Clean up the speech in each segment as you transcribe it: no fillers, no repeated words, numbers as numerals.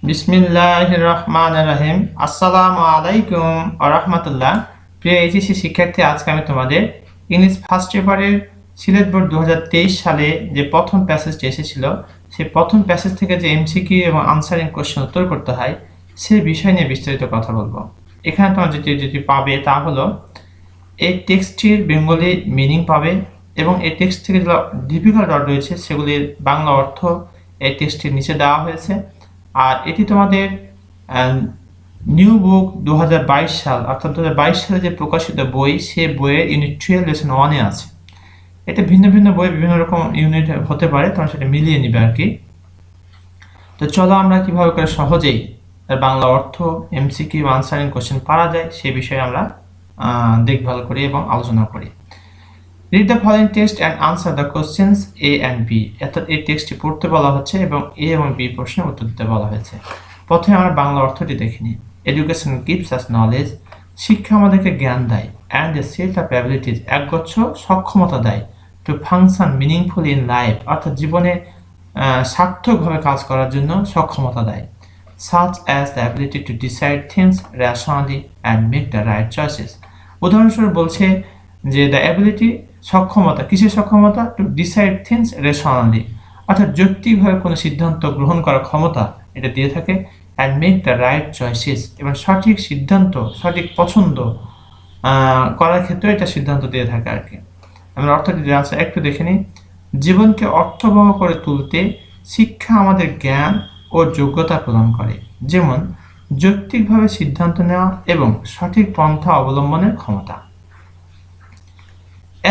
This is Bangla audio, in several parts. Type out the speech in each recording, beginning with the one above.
বিসমিল্লাহির রহমানির রহিম। আসসালামু আলাইকুম ওয়া রাহমাতুল্লাহ। প্রিয় এইচএসসি শিক্ষার্থী, আজকে আমি তোমাদের ইংলিশ ফার্স্ট পেপারের সিলেট বোর্ড 2023 সালে যে প্রথম প্যাসেজটি এসেছিল, সেই প্রথম প্যাসেজ থেকে যে এমসিকিউ এবং আনসারিং কোশ্চেন উত্তর করতে হয় সেই বিষয় নিয়ে বিস্তারিত কথা বলবো। এখানে তোমরা যেটি পাবে তা হলো এই টেক্সটটির বেঙ্গলি মিনিং পাবে এবং এই টেক্সট থেকে যেগুলো ডিফিকাল্ট ওয়ার্ড রয়েছে সেগুলির বাংলা অর্থ এই টেক্সটের নিচে দেওয়া হয়েছে। আর এটি তোমাদের নিউ বুক 2022 সাল, অর্থাৎ 2022 সালে যে প্রকাশিত বই, সে বইয়ের ইউনিট 12 লেসন 1 এ আছে। এটা ভিন্ন ভিন্ন বই, বিভিন্ন রকম ইউনিট হতে পারে, তোমরা সেটা মিলিয়ে নিবে আর কি। তো চলো আমরা কিভাবে করে সহজেই তার বাংলা অর্থ, এমসিকিউ, আনসারিং কোশ্চেন পারা যায় সেই বিষয়ে আমরা দেখভাল করি এবং আলোচনা করি। Read the following text and answer the questions A and B. অর্থাৎ এই টেক্সটটি পড়তে বলা হচ্ছে এবং এ এবং বি প্রশ্নের উত্তর দিতে বলা হয়েছে। প্রথমে আমরা বাংলা অর্থটি দেখে নিই। Education gives us knowledge. শিক্ষা আমাদেরকে জ্ঞান দেয়। And a set of abilities, একগুচ্ছ সক্ষমতা দেয়। To function meaningfully in life, অর্থাৎ জীবনে সার্থকভাবে কাজ করার জন্য সক্ষমতা দেয়। Such as the ability to decide things rationally and make the right choices. উদাহরণস্বরূপ বলছে যে দ্য অ্যাবিলিটি, সক্ষমতা, কিসের সক্ষমতা? টু ডিসাইড থিংস রেশনালি, অর্থাৎ যৌক্তিকভাবে কোনো সিদ্ধান্ত গ্রহণ করার ক্ষমতা এটা দিয়ে থাকে। And make the right choices, এবং সঠিক সিদ্ধান্ত, সঠিক পছন্দ করার ক্ষেত্রে এটা সিদ্ধান্ত দিয়ে থাকে আর কি। আমরা অর্থটি একটু দেখে নিই। জীবনকে অর্থবহ করে তুলতে শিক্ষা আমাদের জ্ঞান ও যোগ্যতা প্রদান করে, যেমন যৌক্তিকভাবে সিদ্ধান্ত নেওয়া এবং সঠিক পন্থা অবলম্বনের ক্ষমতা।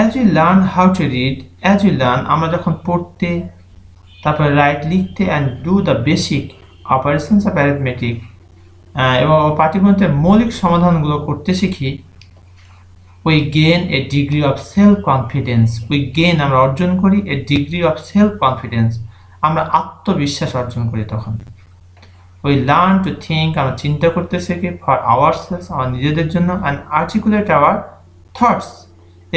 As we learn how to read, as we learn, আমরা যখন পড়তে, তারপরে রাইট, লিখতে, and do the basic operations of arithmetic, এবং পাটিগণিতের মৌলিক সমাধানগুলো করতে শিখি, we gain a degree of self confidence. We gain, আমরা অর্জন করি, a degree of self confidence, আমরা আত্মবিশ্বাস অর্জন করি তখন। We learn to think, আমরা চিন্তা করতে শিখি, for ourselves, আমার নিজেদের জন্য, and articulate our thoughts,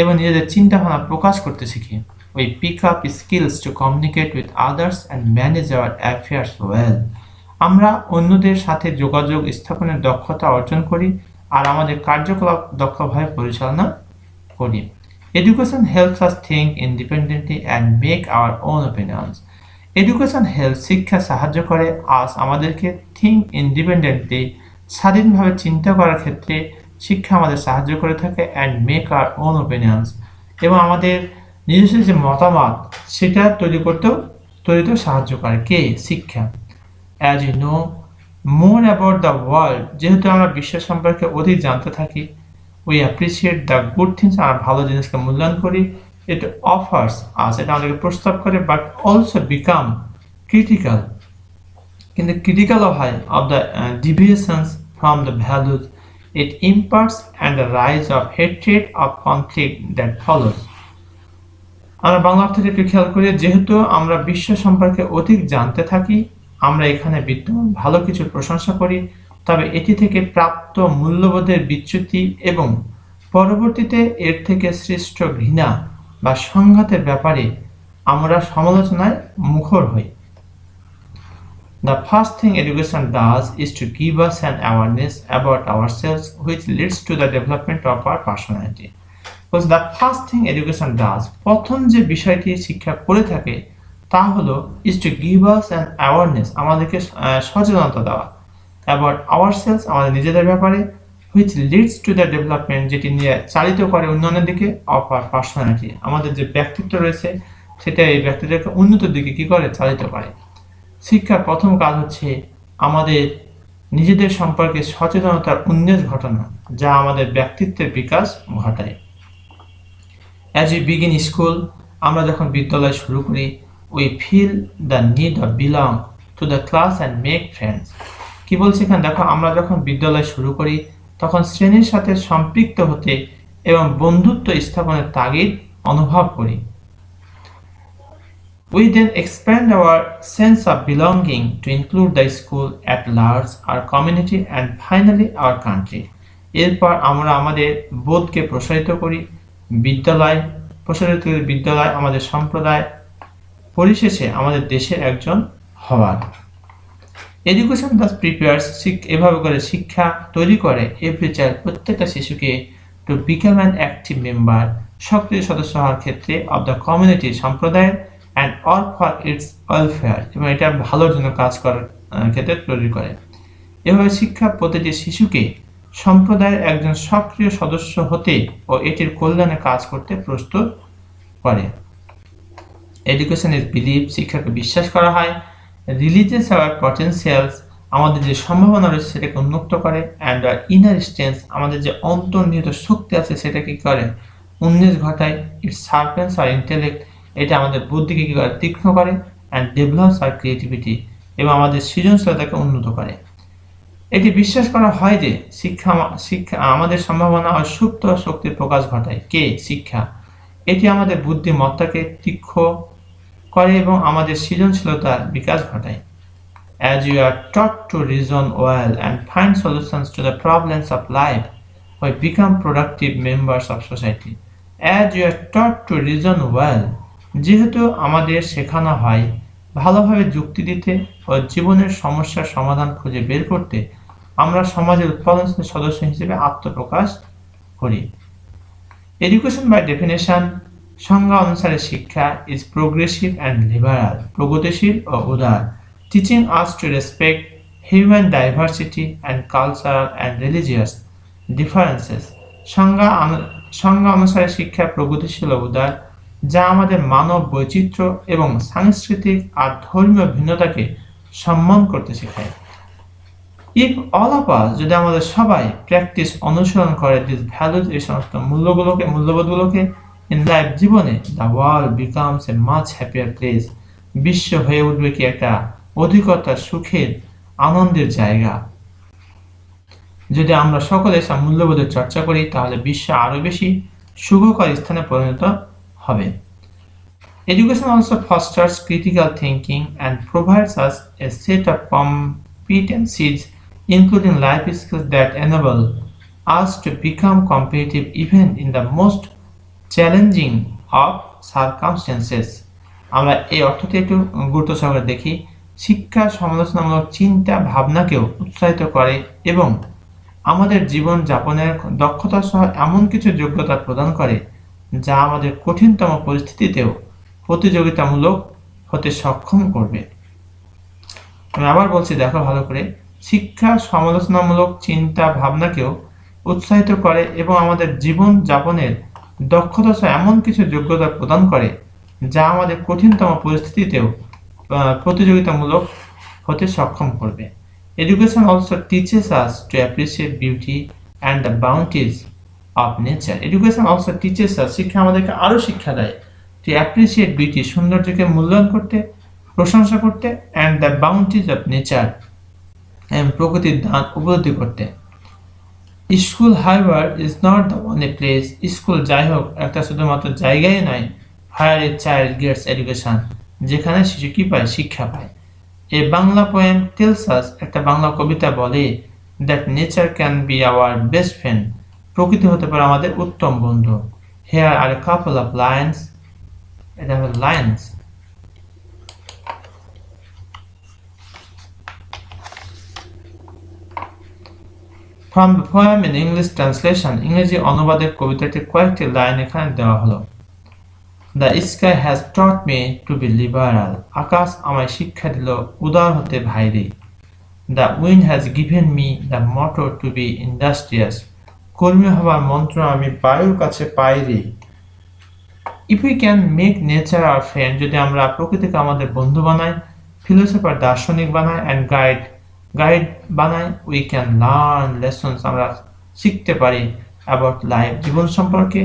এবং নিজেদের চিন্তা ভাবনা প্রকাশ করতে শিখি। We pick up skills to communicate with others and manage our affairs well. আমরা অন্যদের সাথে যোগাযোগ স্থাপনের দক্ষতা অর্জন করি আর আমাদের কার্যকলাপ দক্ষভাবে পরিচালনা করি। Education helps us think independently and make our own opinions. Education helps, শিক্ষা সাহায্য করে, us, আমাদেরকে, think independently, স্বাধীনভাবে চিন্তা করার ক্ষেত্রে শিক্ষা আমাদের সাহায্য করে থাকে, and make our own opinions, এবং আমাদের নিজস্ব যে মতামত সেটা তৈরিতেও সাহায্য করে। কে? শিক্ষা। As you know more about the world, যেহেতু আমরা বিশ্ব সম্পর্কে অধিক জানতে থাকি, we appreciate the good things, আমরা ভালো জিনিসকে মূল্যায়ন করি। ইট অফার্স আস, এটা আমাদেরকে প্রস্তাব করে, বাট অলসো বিকাম ক্রিটিক্যাল, কিন্তু ক্রিটিক্যালও হয়, of the deviations from the values it imparts, and the rise of hatred of conflict that follows. আমরা বাংলা অর্থটি একটু খেয়াল করি। যেহেতু আমরা বিশ্ব সম্পর্কে অধিক জানতে থাকি, আমরা এখানে বিদ্যমান ভালো কিছুর প্রশংসা করি, তবে এটি থেকে প্রাপ্ত মূল্যবোধের বিচ্যুতি এবং পরবর্তীতে এর থেকে সৃষ্ট ঘৃণা বা সংঘাতের ব্যাপারে আমরা সমালোচনায় মুখর হই। The first thing education does is to give us an awareness about ourselves, which leads to the development of our personality. Because the first thing education does, প্রথম যে বিষয়টি শিক্ষা করে থাকে তা হলো is to give us an awareness, আমাদেরকে সচেতনতা দেওয়া, about ourselves, আমাদের নিজেদের ব্যাপারে, which leads to the development, যেটি নিয়ে চালিত করে উন্নয়নের দিকে, of our personality, আমাদের যে ব্যক্তিত্ব রয়েছে সেটা এই ব্যক্তিত্বকে উন্নতির দিকে কি করে? চালিত করে। শিক্ষার প্রথম কাজ হচ্ছে আমাদের নিজেদের সম্পর্কে সচেতনতার উন্মেষ ঘটানো, যা আমাদের ব্যক্তিত্বের বিকাশ ঘটায়। অ্যাজ উই বিগিন স্কুল, আমরা যখন বিদ্যালয় শুরু করি, we feel the need of belong to the class and make friends. কি বলছে এখানে? দেখো, আমরা যখন বিদ্যালয় শুরু করি তখন শ্রেণীর সাথে সম্পৃক্ত হতে এবং বন্ধুত্ব স্থাপনের তাগিদ অনুভব করি। We then expand our sense of belonging to include the school at large, our community, and finally our country. এরপর আমরা আমাদের বোধকে প্রসারিত করি, বিদ্যালয়, আমাদের সম্প্রদায়, পরিশেষে আমাদের দেশের একজন হওয়ার। এডুকেশন দাস প্রিপেয়ার্স, এভাবে করে শিক্ষা তৈরি করে এভরি চাইল্ড, প্রত্যেকটা শিশুকে to become an active member, সক্রিয় সদস্য হওয়ার ক্ষেত্রে অব দ্য কমিউনিটি, সম্প্রদায়ের, and all for its welfare, এবং এটা ভালোর জন্য কাজ করার ক্ষেত্রে তৈরি করে। এভাবে শিক্ষা প্রতিটি শিশুকে সম্প্রদায়ের একজন সক্রিয় সদস্য হতে ও এটির কল্যাণে কাজ করতে প্রস্তুত করে। এডুকেশন ইজ বিলিভ, শিক্ষাকে বিশ্বাস করা হয়। রিলিজিয়াস আওয়ার পটেনশিয়ালস, আমাদের যে সম্ভাবনা রয়েছে সেটাকে উন্মুক্ত করে। অ্যান্ড আর ইনার স্ট্রেংথ, আমাদের যে অন্তর্নিহিত শক্তি আছে সেটাকে কি করে, উন্মেষ ঘটায়। ইট শার্পেন্স আর ইন্টেলেক্ট, এটা আমাদের বুদ্ধিকে কি করে, তীক্ষ্ণ করে। অ্যান্ড ডেভেলপস আর ক্রিয়েটিভিটি, এবং আমাদের সৃজনশীলতাকে উন্নত করে। এটি বিশ্বাস করা হয় যে শিক্ষা শিক্ষা আমাদের সম্ভাবনা ও সুপ্ত শক্তির প্রকাশ ঘটায়। কে? শিক্ষা। এটি আমাদের বুদ্ধিমত্তাকে তীক্ষ্ণ করে এবং আমাদের সৃজনশীলতার বিকাশ ঘটায়। As you are taught to reason well and find solutions to the problems of life, we become productive members of society. As you are taught to reason well, যেহেতু আমাদের শেখানো হয় ভালোভাবে যুক্তি দিতে ও জীবনের সমস্যার সমাধান খুঁজে বের করতে, আমরা সমাজের উৎপাদনশীল সদস্য হিসেবে আত্মপ্রকাশ করি। এডুকেশন বাই ডেফিনেশন, সংজ্ঞা অনুসারে শিক্ষা ইজ প্রোগ্রেসিভ অ্যান্ড লিবারাল, প্রগতিশীল ও উদার, teaching us to respect human diversity and cultural and religious differences. সংজ্ঞা অনুসারে শিক্ষা প্রগতিশীল ও উদার, যা আমাদের মানব বৈচিত্র্য এবং সাংস্কৃতিক আর ধর্মীয় ভিন্নতাকে সম্মান করতে শেখায়। ইফ অল অফ আস, যদি আমাদের সবাই প্র্যাকটিস অনুসরণ করে দিস ভ্যালুজ, এই সমস্ত মূল্যবোধগুলোকে ইন লাইফ, জীবনে, the world becomes a much happier place, বিশ্ব হয়ে উঠবে কি একটা অধিকতর সুখের আনন্দের জায়গা। যদি আমরা সকলে সব মূল্যবোধের চর্চা করি তাহলে বিশ্ব আরো বেশি সুখকর স্থানে পরিণত হবে। Education also fosters critical thinking and provides us a set of competencies, including life skills that enable us to become competitive even in the most challenging of circumstances. আমরা এই অর্থটি একটু গুরুত্ব সহকারে দেখি। শিক্ষা সমালোচনামূলক চিন্তা ভাবনাকেও উৎসাহিত করে এবং আমাদের জীবন যাপনের দক্ষতা সহ এমন কিছু যোগ্যতা প্রদান করে যা আমাদের কঠিনতম পরিস্থিতিতেও প্রতিযোগিতামূলক হতে সক্ষম করবে। আমি আবার বলছি, দেখো ভালো করে, শিক্ষা সমালোচনামূলক চিন্তা ভাবনাকেও উৎসাহিত করে এবং আমাদের জীবন যাপনের দক্ষতা সহ এমন কিছু যোগ্যতা প্রদান করে যা আমাদের কঠিনতম পরিস্থিতিতেও প্রতিযোগিতামূলক হতে সক্ষম করবে। Education also teaches us to appreciate beauty and the bounties of nature. Education also teaches us, শিক্ষা আমাদেরকে আরো শিক্ষা দেয়, to appreciate beauty, সৌন্দর্যকে মূল্যায়ন করতে, প্রশংসা করতে, and the bounties of nature, এবং প্রকৃতির দান উপলব্ধি করতে। School however is not the only place, school যাই হোক একটা শুধুমাত্র জায়গায় নয়, where a child gets education, যেখানে শিশু কি পায়, শিক্ষা পায়। A Bangla poem tells us, একটা বাংলা কবিতা বলে, that nature can be our best friend, প্রকৃতি হতে পারে আমাদের উত্তম বন্ধু। Here are a couple of lines, এটা হলো lines. From the poem in English translation, ইংরেজি অনুবাদের কবিতাটির কয়েকটি লাইন এখানে দেওয়া হলো। The sky has taught me to be liberal, আকাশ আমায় শিক্ষা দিল উদার হতে ভাইরে। The wind has given me the motto to be industrious, কর্মী হবার মন্ত্র আমি বায়ুর কাছে পাই রে। If we can make nature our friend, যদি আমরা প্রকৃতিকে আমাদের বন্ধু বানাই, ফিলোসফার দার্শনিক বানাই, and গাইড বানাই, we can learn lessons, আমরা শিখতে পারি about life, জীবন সম্পর্কে,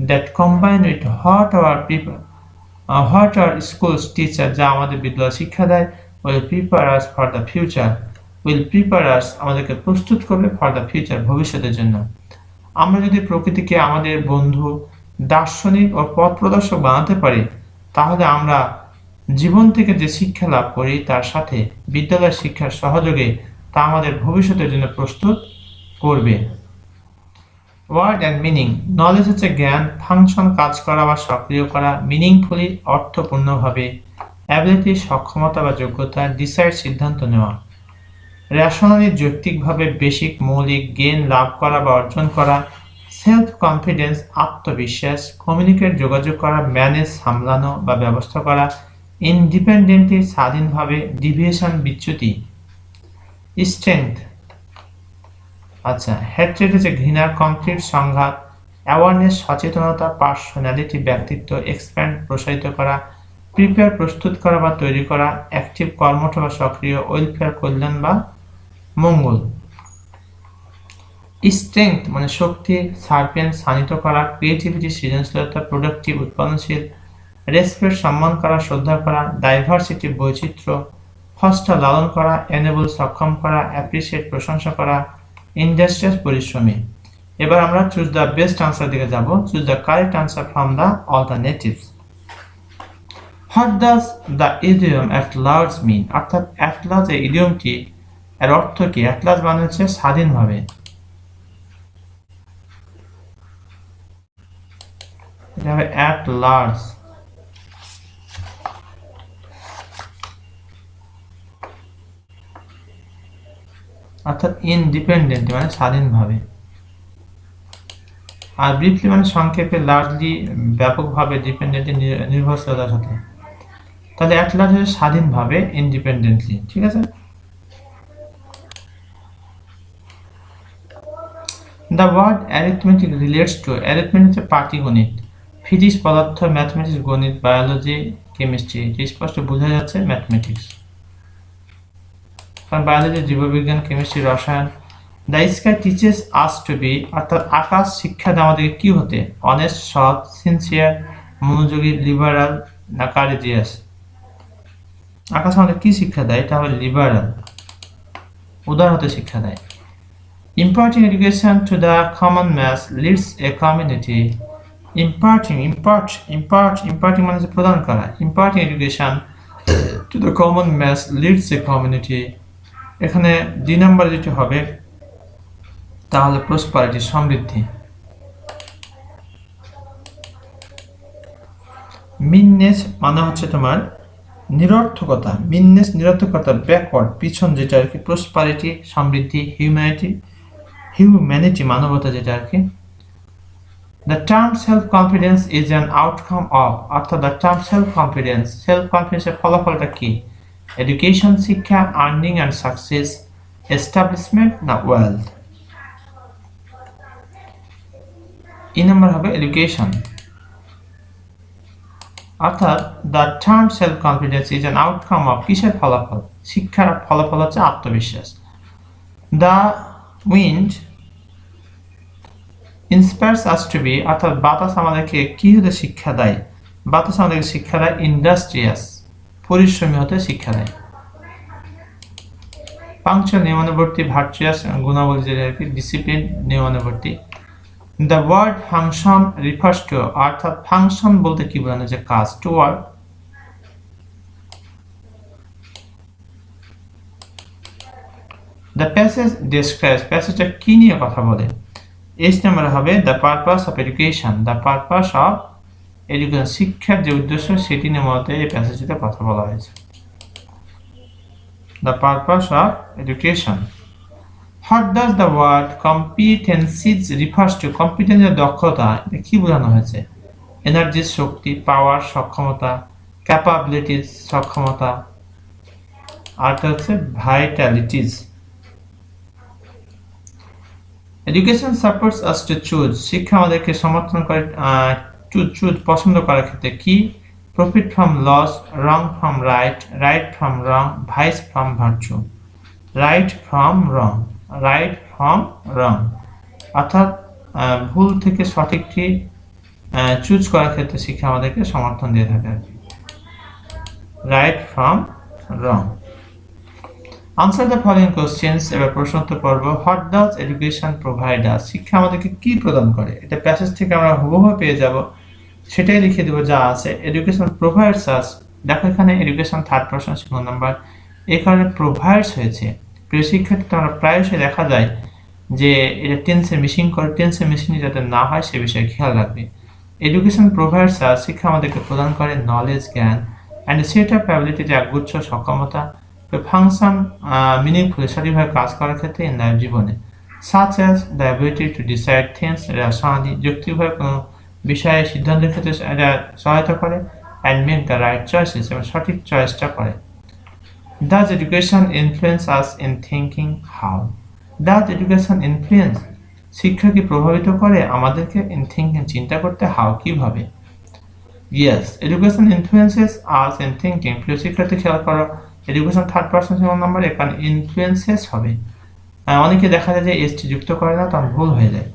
that combine with what our schools teacher, যা আমাদের বিদ্যালয় শিক্ষা দেয়, will prepare us for the future, আমাদেরকে প্রস্তুত করবে for the future, ভবিষ্যতের জন্য। আমরা যদি প্রকৃতিকে আমাদের বন্ধু, দার্শনিক ও পথ প্রদর্শক বানাতে পারি, তাহলে আমরা জীবন থেকে যে শিক্ষা লাভ করি তার সাথে বিদ্যালয়ের শিক্ষার সহযোগে তা আমাদের ভবিষ্যতের জন্য প্রস্তুত করবে। ওয়ার্ড অ্যান্ড মিনিং, নলেজ হচ্ছে জ্ঞান, ফাংশন কাজ করা বা সক্রিয় করা, মিনিংফুলি অর্থপূর্ণভাবে, অ্যাবিলিটি সক্ষমতা বা যোগ্যতা, ডিসাইড সিদ্ধান্ত নেওয়া। রেশনালি যৌক্তিকভাবে বেসিক মৌলিক জ্ঞান লাভ করা বা অর্জন করা, সেলফ কনফিডেন্স আত্মবিশ্বাস, কমিউনিকেট যোগাযোগ করা, ম্যানেজ সামলানো বা ব্যবস্থা করা, ইন্ডিপেন্ডেন্টলি স্বাধীনভাবে, ডিভিয়েশন বিচ্যুতি, স্ট্রেংথ, আচ্ছা হেট্রেড হচ্ছে ঘৃণা, কমপ্লিট সংঘাত, অ্যাওয়ারনেস সচেতনতা, পার্সোনালিটি ব্যক্তিত্ব, এক্সপ্যান্ড প্রসারিত করা, প্রিপেয়ার প্রস্তুত করা বা তৈরি করা, অ্যাক্টিভ কর্মঠ বা সক্রিয়, ওয়েলফেয়ার কল্যাণ বা মঙ্গল। স্ট্রেংথ মানে শক্তি, সার্পেন্স শানিত করা, ক্রিয়েটিভিটি সৃজনশীলতা, প্রোডাক্টিভ উৎপাদনশীল, রেসপেক্ট সম্মান করা শ্রদ্ধা করা, ডাইভার্সিটি বৈচিত্র্য, ফস্টার লালন করা, এনেবল সক্ষম করা, অ্যাপ্রিসিয়েট প্রশংসা করা, ইন্ডাস্ট্রিয়াস পরিশ্রমী। এবার আমরা চুজ দ্য বেস্ট আনসার দিকে যাব। Choose the correct answer from the alternatives. What does the idiom at large mean? অর্থাৎ অ্যাট লার্জ এই ইডিয়মটি এর অর্থ কি? অ্যাট লার্জ মানে হচ্ছে স্বাধীনভাবে। এটা হবে অ্যাট লার্জ। অর্থাৎ ইনডিপেন্ডেন্ট মানে স্বাধীনভাবে, আর ব্রিফলি মানে সংক্ষেপে, লার্জলি ব্যাপকভাবে, ডিপেন্ডেন্টলি নির্ভরশীলতার সাথে। তাহলে অ্যাট লার্জ হচ্ছে স্বাধীনভাবে, ইন্ডিপেন্ডেন্টলি। ঠিক আছে। The word arithmetic relates to, arithmetic হচ্ছে পাটিগণিত, ফিজিক্স পদার্থ, ম্যাথমেটিক্স গণিত, বায়োলজি, কেমিস্ট্রি। স্পষ্ট বোঝা যাচ্ছে ম্যাথমেটিক্স, কারণ বায়োলজি জীববিজ্ঞান, কেমিস্ট্রি রসায়ন। The sky teaches us to be, অর্থাৎ আকাশ শিক্ষা দেয় আমাদেরকে কি হতে? অনেস্ট, সৎ, সিনসিয়ার, মনোযোগী, লিবারাল না কারেজিয়াস? আকাশ আমাদের কি শিক্ষা দেয়? এটা হবে লিবারাল, উদার হতে শিক্ষা দেয়। Imparting education to the common mass leads a community. Imparting মানে প্রদান করা। Imparting education to the common mass leads a community. এখানে 2 নাম্বার যেটি হবে তাহলে প্রসপারিটি, সমৃদ্ধি। মিননেস মানে হচ্ছে তোমার নিরর্থকতা, মিননেস নিরর্থকতা, ব্যাকওয়ার্ড পিছন যেটা আর কি, প্রসপারিটি সমৃদ্ধি, হিউম্যানিটি মানবতা যেটা আর কি। The term self confidence is an outcome of, অর্থাৎ দ্য টার্ম সেলফ কনফিডেন্সের ফলাফলটা কি? এডুকেশন শিক্ষা, আর্নিং অ্যান্ড সাকসেস, এস্টাবলিশমেন্ট না ওয়েলথ? এই নাম্বার হবে এডুকেশন। অর্থাৎ the term self confidence is an outcome of, কিসের ফলাফল? শিক্ষার ফলাফল হচ্ছে আত্মবিশ্বাস। The wind inspires us to be, অর্থাৎ বাতাস আমাদেরকে কি হতে শিক্ষা দেয়? বাতাস আমাদেরকে শিক্ষা দেয় ইন্ডাস্ট্রিয়াস, পরিশ্রমী হতে শিক্ষা দেয়। পাংচুয়াল নিয়মানুবর্তী, ভার্চুয়াস গুণাবলী যেটা আর কি, ডিসিপ্লিন নিয়মানুবর্তী। The word function refers to, অর্থাৎ ফাংশন বলতে কি বোঝানো যে কাজ, to work. The passage describes, প্যাসেজটা কি নিয়ে কথা বলে? এইচ নাম্বার হবে the purpose of education, the purpose of education, শিক্ষার যে উদ্দেশ্য সেটি নিয়ে মূলত এই প্যাসেজটিতে কথা বলা হয়েছে। The purpose of education. What does the word competencies refers to, কম্পিটেন্সের দক্ষতা এটা কি বোঝানো হয়েছে? এনার্জি শক্তি, পাওয়ার সক্ষমতা, ক্যাপাবিলিটিস সক্ষমতা, আরটা হচ্ছে vitalities. Education supports us to choose, শিক্ষা আমাদেরকে সমর্থন করে চুজ পছন্দ করার ক্ষেত্রে কি? Profit from loss, wrong from right, right from wrong, vice from virtue. Right from wrong, right from wrong, অর্থাৎ ভুল থেকে সঠিকটি চুজ করার ক্ষেত্রে শিক্ষা আমাদেরকে সমর্থন দিয়ে থাকে আর কি। Right from wrong. Answer the following questions, এবার প্রশ্নোত্তর পর্ব। হোয়াট ডাজ এডুকেশন প্রোভাইড আস, শিক্ষা আমাদেরকে কি প্রদান করে? এটা প্যাসেজ থেকে আমরা হুবহু পেয়ে যাব, সেটাই লিখে দেবো যা আছে। এডুকেশন প্রোভাইডস আস, দেখো এখানে education third person singular number, এই কারণে প্রোভাইডস হয়েছে। প্রিয় শিক্ষার্থী, আমরা প্রায়শই দেখা যায় যে এটা টেন্সে মিসিং করে, টেন্সে মিসিং যাতে না হয় সে বিষয়ে খেয়াল রাখবে। এডুকেশন প্রোভাইডস আস, শিক্ষা আমাদেরকে প্রদান করে নলেজ জ্ঞান, অ্যান্ড সেট অফ অ্যাবিলিটি একগুচ্ছ সক্ষমতা, ফাংশন মিনিংফুলি সঠিকভাবে কাজ করার ক্ষেত্রে ইন লাইফ জীবনে, such as the ability to decide things, এরা সহজে যৌক্তিকভাবে কোনো বিষয়ে সিদ্ধান্তের ক্ষেত্রে এরা সহায়তা করে, and make the right choices, এবং সঠিক চয়েসটা করে। Does education influence us in thinking? How? Does education influence, শিক্ষা কি প্রভাবিত করে আমাদেরকে in thinking, চিন্তা করতে? How, কিভাবে? Yes, education influences us in thinking। প্রিয় শিক্ষার্থী খেয়াল করো, education third person singular number, এখানে ইনফ্লুয়েন্সেস হবে। অনেকে দেখা যায় যে এসটি যুক্ত করে না, তখন ভুল হয়ে যায়।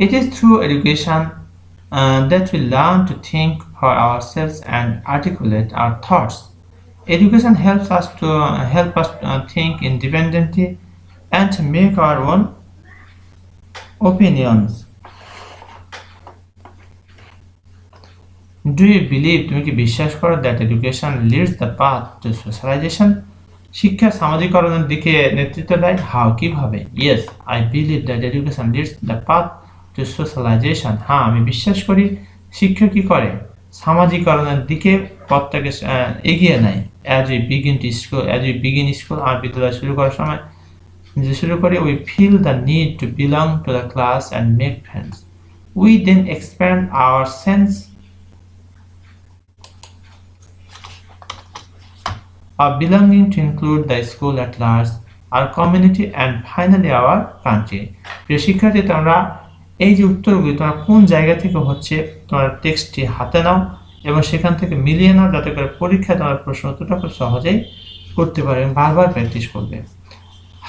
It is through education that we learn to think for ourselves and articulate our thoughts. Education helps us to think independently and to make our own opinions. Do you believe, তুমি কি বিশ্বাস করো, that education leads the path to socialization? শিক্ষা সামাজিকরণের দিকে নেতৃত্ব দেয়। How, কিভাবে? Yes, I believe that education leads the path to socialization. হ্যাঁ, আমি বিশ্বাস করি শিক্ষা কি করে, সামাজিকরণের দিকে পথটাকে এগিয়ে নেয়। As we begin school, আর বিদ্যালয় শুরু করার সময় যে শুরু করি, we feel the need to belong to the class and make friends. We then expand our sense of belonging to include the school at large, our community, and finally our country. প্রিয় শিক্ষার্থী, তোমরা এই যে উত্তরগুলি তোমরা কোন জায়গা থেকে হচ্ছে, তোমরা টেক্সটটি হাতে নাও এবং সেখান থেকে মিলিয়ে নাও, যাতে করে পরীক্ষায় তোমরা প্রশ্ন উত্তরটা খুব সহজেই করতে পারবে এবং বারবার প্র্যাকটিস করবে।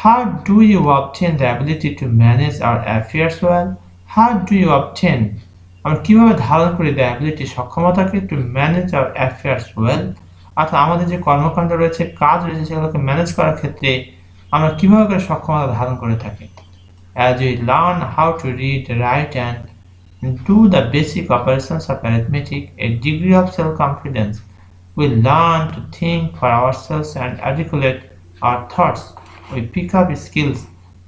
How do you obtain the ability to manage our affairs well? How do you obtain, আমরা কিভাবে ধারণ করি the ability, সক্ষমতাকে, to manage our affairs well, অর্থাৎ আমাদের যে কর্মকাণ্ড রয়েছে, কাজ রয়েছে, সেগুলোকে ম্যানেজ করার ক্ষেত্রে আমরা কিভাবে করে সক্ষমতা ধারণ করে থাকি? As we learn how to read, write, and do the basic operations of arithmetic, a degree of self-confidence, we learn to think for ourselves and articulate our thoughts. We pick up skills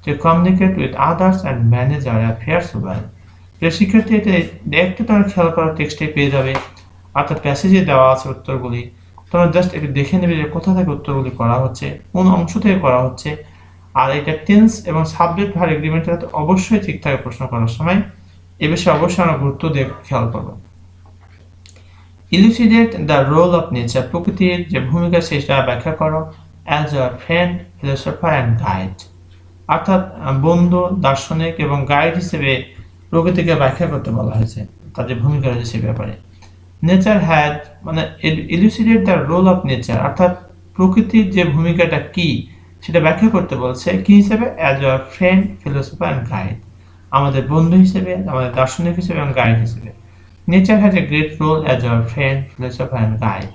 to communicate with others and manage our affairs well. প্রিয় শিক্ষার্থী, এটা একটু তোমরা খেয়াল করার টেক্সটে পেয়ে যাবে, অর্থাৎ প্যাসেজে দেওয়া আছে উত্তরগুলি। তোমরা জাস্ট একটু দেখে নেবে যে কোথা থেকে উত্তরগুলি করা হচ্ছে, কোন অংশ থেকে করা হচ্ছে। আর এটা টেন্স এবং সাবজেক্ট ভার এগ্রিমেন্টের সাথে অবশ্যই ঠিক থাকে প্রশ্ন করার সময়। এ বিষয়ে অবশ্যই আমরা গুরুত্ব দিয়ে খেয়াল করব। ইলুসিডেট দ্য রোল অফ নেচার, প্রকৃতির যে ভূমিকা সেটা ব্যাখ্যা করো। As a friend, philosopher and guide, অর্থাৎ বন্ধু, দার্শনিক এবং গাইড হিসেবে প্রকৃতিকে ব্যাখ্যা করতে বলা হয়েছে, তাদের ভূমিকা রয়েছে সে ব্যাপারে। নেচার হ্যাড, মানে ইলুসিডেট দ্য রোল অফ নেচার, অর্থাৎ প্রকৃতির যে ভূমিকাটা কি সেটা ব্যাখ্যা করতে বলছে কি হিসেবে? As a friend, philosopher and guide, আমাদের বন্ধু হিসেবে, আমাদের দার্শনিক হিসেবে এবং গাইড হিসেবে। Nature has a great role as a friend, philosopher and guide.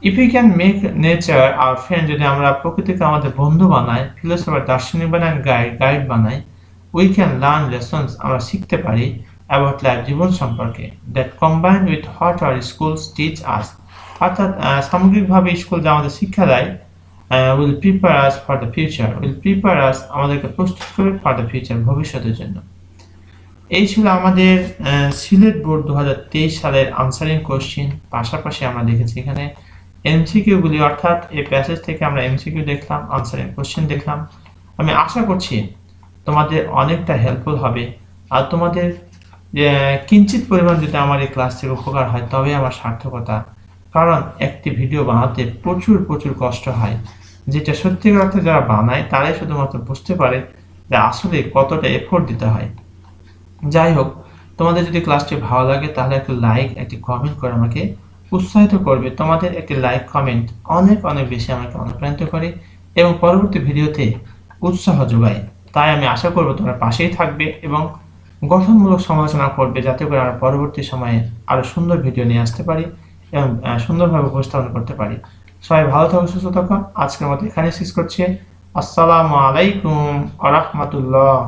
If you can make nature our friend, যদি আমরা প্রকৃতিকে আমাদের বন্ধু বানাই, ফিলোসফার দার্শনিক বানাই, গাইড বানাই, উই ক্যান লার্ন লেসন্স, আমরা শিখতে পারি, অ্যাবাউট লাইফ, জীবন সম্পর্কে, that combine with what hour schools teach us, অর্থাৎ সামগ্রিকভাবে স্কুল যা আমাদের শিক্ষা দেয়, will prepare us for the future, আমাদেরকে প্রস্তুত করে ফর দ্য ফিউচার, ভবিষ্যতের জন্য। এই ছিল আমাদের সিলেট বোর্ড 2023 সালের আনসারিং কোশ্চেন। পাশাপাশি আমরা দেখেছি এখানে এমসিকিউ গুলি, অর্থাৎ এই প্যাসেজ থেকে আমরা এমসিকিউ দেখলাম, আনসারিং কোশ্চেন দেখলাম। আমি আশা করছি তোমাদের অনেকটা হেল্পফুল হবে। আর তোমাদের কিঞ্চিত পরিমাণ যদি আমার এই ক্লাস থেকে উপকার হয়, তবে আমার সার্থকতা। কারণ একটি ভিডিও বানাতে প্রচুর কষ্ট হয়, যেটা সত্যিকার অর্থে যারা বানায় তারাই শুধুমাত্র বুঝতে পারে যে আসলে কতটা এফোর্ট দিতে হয়। যাই হোক, তোমাদের যদি ক্লাসটি ভালো লাগে তাহলে একটা লাইক, একটি কমেন্ট করে আমাকে উৎসাহিত করবে। তোমাদের একটি লাইক কমেন্ট অনেক বেশি আমাকে অনুপ্রাণিত করে এবং পরবর্তী ভিডিওতে উৎসাহ যোগায়। তাই আমি আশা করব তোমরা পাশেই থাকবে এবং গঠনমূলক সমালোচনা করবে, যাতে করে আমরা পরবর্তী সময়ে আরো সুন্দর ভিডিও নিয়ে আসতে পারি এবং সুন্দরভাবে উপস্থাপন করতে পারি। সবাই ভালো থাকো, সুস্থ থাকো। আজকের মতো এখানে শেষ করছি। আসসালামু আলাইকুম ওয়া রাহমাতুল্লাহ।